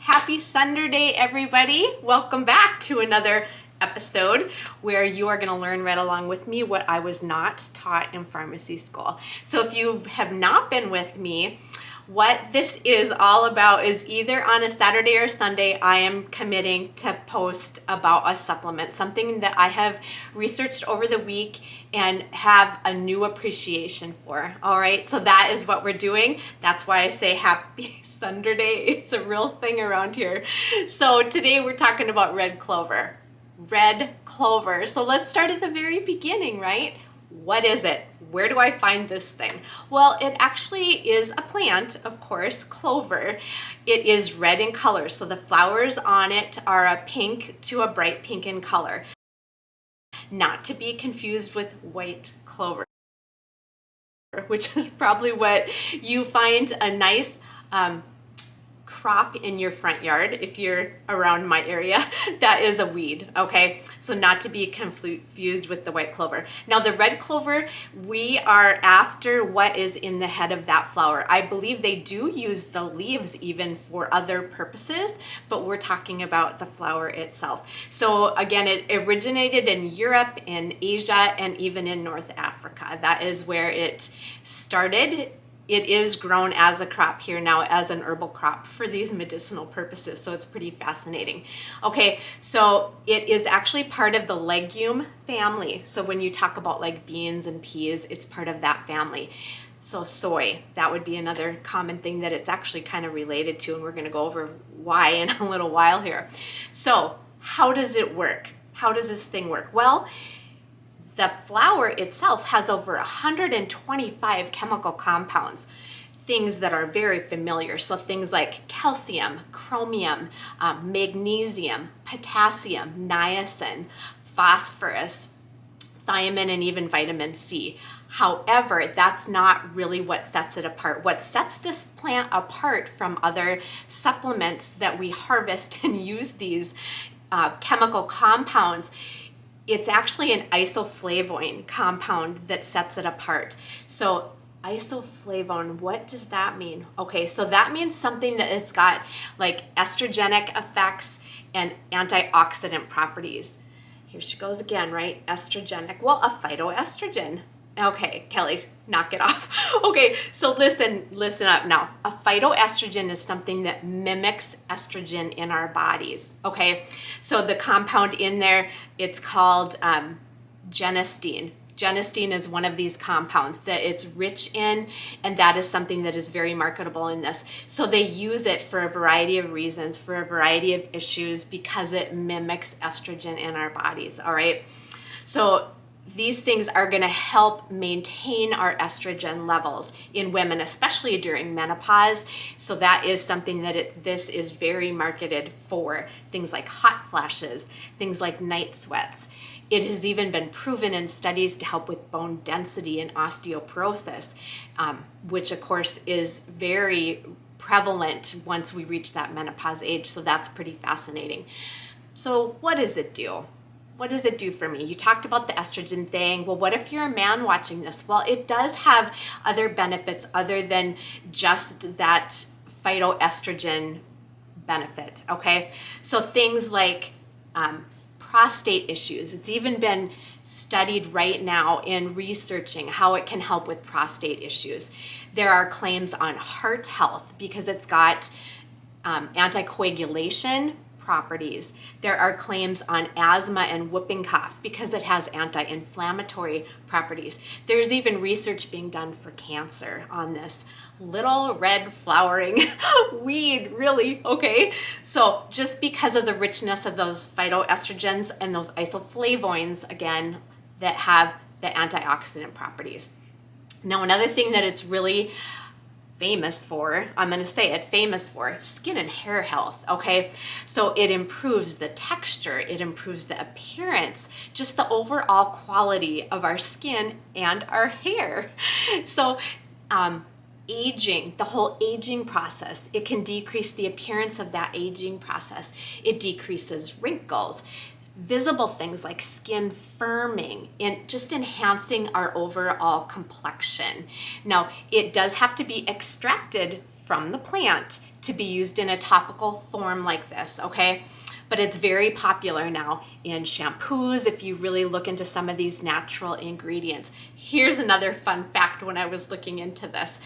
Happy Sunderday, everybody. Welcome back to another episode where you are going to learn right along with me what I was not taught in pharmacy school. So if you have not been with me, what this is all about is either on a Saturday or Sunday, I am committing to post about a supplement, something that I have researched over the week and have a new appreciation for. All right, so that is what we're doing. That's why I say happy Sunderday. It's a real thing around here. So today we're talking about red clover. Red clover. So let's start at the very beginning, right? What is it? Where do I find this thing? Well, it actually is a plant, of course, clover. It is red in color, so the flowers on it are a pink to a bright pink in color. Not to be confused with white clover, which is probably what you find a nice crop in your front yard if you're around my area. That is a weed, okay? So not to be confused with the white clover. Now the red clover, we are after what is in the head of that flower. I believe they do use the leaves even for other purposes, but we're talking about the flower itself. So again, it originated in Europe, in Asia, and even in North Africa. That is where it started. It is grown as a crop here now, as an herbal crop for these medicinal purposes, so it's pretty fascinating. Okay, so it is actually part of the legume family. So when you talk about like beans and peas, it's part of that family. So soy, that would be another common thing that it's actually kind of related to, and we're gonna go over why in a little while here. So how does it work? How does this thing work? Well, the flower itself has over 125 chemical compounds, things that are very familiar. So things like calcium, chromium, magnesium, potassium, niacin, phosphorus, thiamine, and even vitamin C. However, that's not really what sets it apart. What sets this plant apart from other supplements that we harvest and use these chemical compounds, it's actually an isoflavonoid compound that sets it apart. So isoflavonoid, what does that mean? Okay, so that means something that it's got like estrogenic effects and antioxidant properties. Here she goes again, right? Estrogenic. Well, a phytoestrogen. Okay, Kelly, knock it off. Okay, so listen up now. A phytoestrogen is something that mimics estrogen in our bodies, okay? So the compound in there, it's called genistein. Genistein is one of these compounds that it's rich in, and that is something that is very marketable in this. So they use it for a variety of reasons, for a variety of issues, because it mimics estrogen in our bodies, all right? So these things are going to help maintain our estrogen levels in women, especially during menopause. So that is something that this is very marketed for. Things like hot flashes, things like night sweats. It has even been proven in studies to help with bone density and osteoporosis, which of course is very prevalent once we reach that menopause age. So that's pretty fascinating. So what does it do? What does it do for me? You talked about the estrogen thing. Well, what if you're a man watching this? Well, it does have other benefits other than just that phytoestrogen benefit, okay? So things like prostate issues. It's even been studied right now in researching how it can help with prostate issues. There are claims on heart health because it's got anticoagulation properties. There are claims on asthma and whooping cough because it has anti-inflammatory properties. There's even research being done for cancer on this little red flowering weed, really, okay? So just because of the richness of those phytoestrogens and those isoflavonoids, again, that have the antioxidant properties. Now, another thing that it's really famous for, I'm going to say it, famous for skin and hair health, okay? So it improves the texture, it improves the appearance, just the overall quality of our skin and our hair. So aging, the whole aging process, it can decrease the appearance of that aging process. It decreases wrinkles, visible things like skin firming, and just enhancing our overall complexion. Now, it does have to be extracted from the plant to be used in a topical form like this, okay? But it's very popular now in shampoos if you really look into some of these natural ingredients. Here's another fun fact when I was looking into this.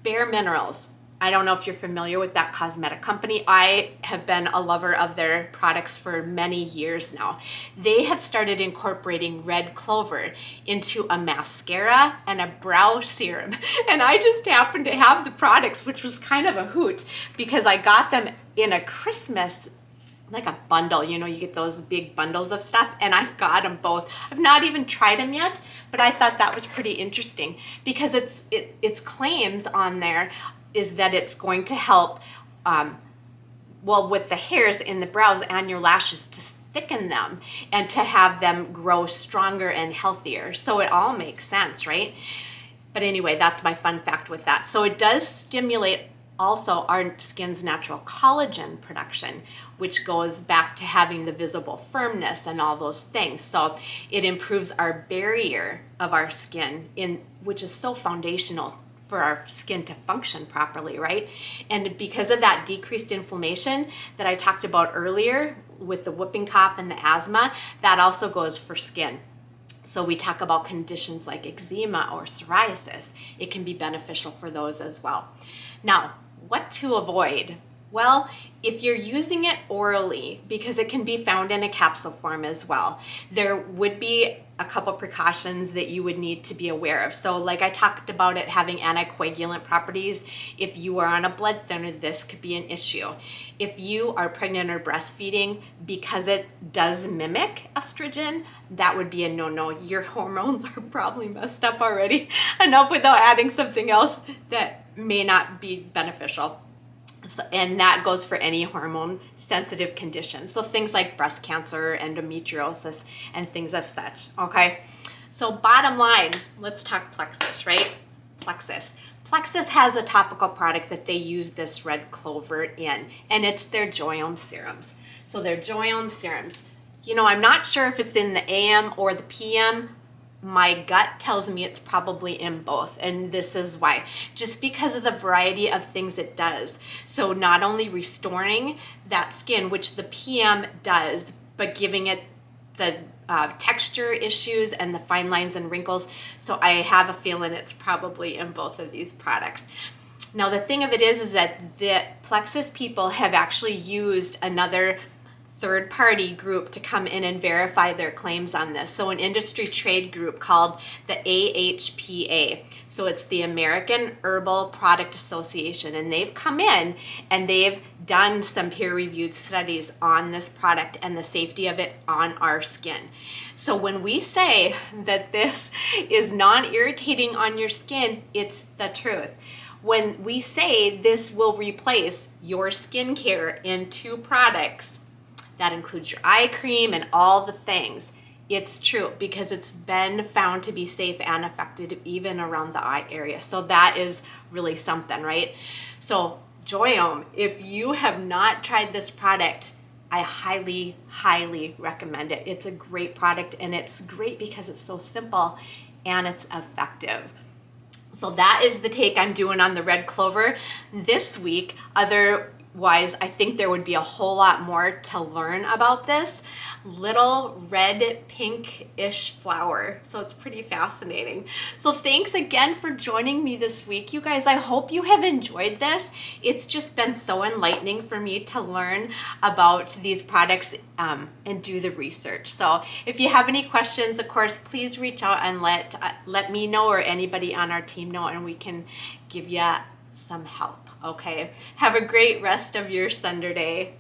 Bare Minerals. I don't know if you're familiar with that cosmetic company. I have been a lover of their products for many years now. They have started incorporating red clover into a mascara and a brow serum. And I just happened to have the products, which was kind of a hoot because I got them in a Christmas, like a bundle, you know, you get those big bundles of stuff, and I've got them both. I've not even tried them yet, but I thought that was pretty interesting because its claims on there is that it's going to help, well, with the hairs in the brows and your lashes to thicken them and to have them grow stronger and healthier. So it all makes sense, right? But anyway, that's my fun fact with that. So it does stimulate also our skin's natural collagen production, which goes back to having the visible firmness and all those things. So it improves our barrier of our skin, which is so foundational for our skin to function properly, right? And because of that decreased inflammation that I talked about earlier with the whooping cough and the asthma, that also goes for skin. So we talk about conditions like eczema or psoriasis. It can be beneficial for those as well. Now, what to avoid? Well, if you're using it orally, because it can be found in a capsule form as well, there would be a couple precautions that you would need to be aware of. So like I talked about it having anticoagulant properties, if you are on a blood thinner, this could be an issue. If you are pregnant or breastfeeding, because it does mimic estrogen, that would be a no-no. Your hormones are probably messed up already enough without adding something else that may not be beneficial. So, and that goes for any hormone sensitive condition. So things like breast cancer, endometriosis, and things of such, okay? So bottom line, let's talk Plexus, right? Plexus. Plexus has a topical product that they use this red clover in, and it's their Joyome serums. So their Joyome serums, you know, I'm not sure if it's in the AM or the PM. My gut tells me it's probably in both, and this is why. Just because of the variety of things it does. So not only restoring that skin, which the PM does, but giving it the texture issues and the fine lines and wrinkles. So I have a feeling it's probably in both of these products. Now the thing of it is that the Plexus people have actually used another third-party group to come in and verify their claims on this. So an industry trade group called the AHPA. So it's the American Herbal Product Association, and they've come in and they've done some peer-reviewed studies on this product and the safety of it on our skin. So when we say that this is non-irritating on your skin, it's the truth. When we say this will replace your skincare in 2 products, that includes your eye cream and all the things, it's true because it's been found to be safe and effective even around the eye area. So that is really something, right? So Joyome, if you have not tried this product, I highly, highly recommend it. It's a great product, and it's great because it's so simple and it's effective. So that is the take I'm doing on the red clover this week. Otherwise, I think there would be a whole lot more to learn about this little red pink-ish flower. So it's pretty fascinating. So thanks again for joining me this week, you guys. I hope you have enjoyed this. It's just been so enlightening for me to learn about these products and do the research. So if you have any questions, of course, please reach out and let me know or anybody on our team know, and we can give you some help. Okay, have a great rest of your Sunderday.